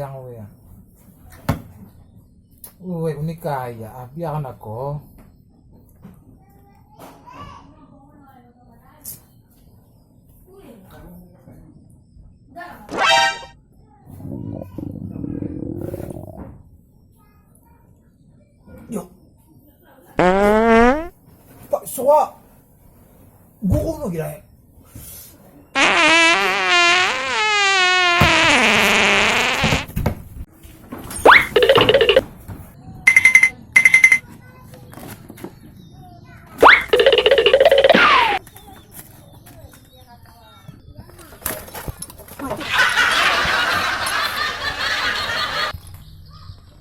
sayang we. Uwe unikaya, biarkan ako. Yo. Pak Soa. Guru no gila.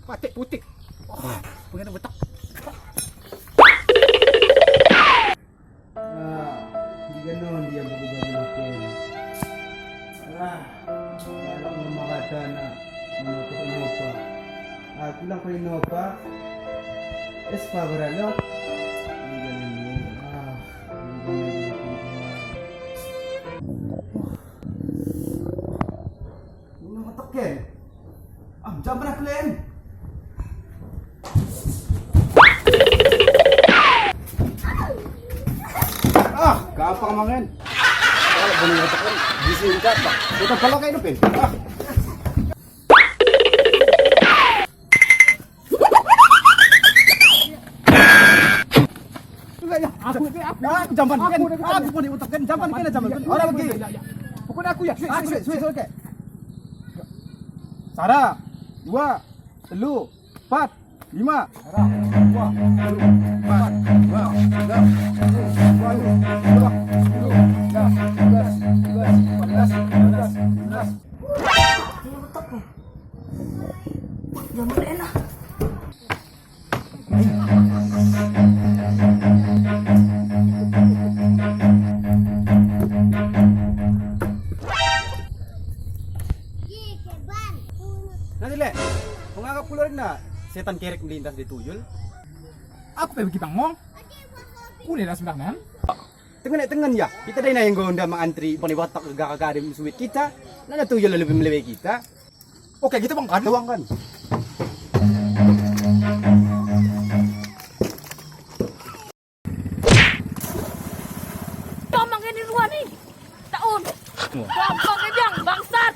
Patik putih. Oh, pengen betak. Hindi ganon, hindi yan bago-baguhin. Alam mo makata na mamoto ko inopa. Kulang ko inopa. Es favoralo. Hindi ganon yun. Hindi ganon matokin. Diyan ba na Glenn? Gampang mangen. Kalau boleh katakan disingkat pak. Kita kalau kayak itu pin. Aku jamban kan. Aku mau diutakkan jamban kan jamban. Orang lagi. Pokoknya aku ya. Suwe oke. Sarah 2 3 4 5 Sarah 2 Nanti le, menganggap keluar na setan kerek melintas di tuyul. Aku pergi bangong. Kunin dah sembarangan. Tengen ya, kita dah yang gonda mengantri poni watak gagak suwit kita. Nana tuyul lebih melebihi kita. Oke, gitu bang kan? Doang kan. Gampang di luar nih. Taun. Gampang aja, bangsat.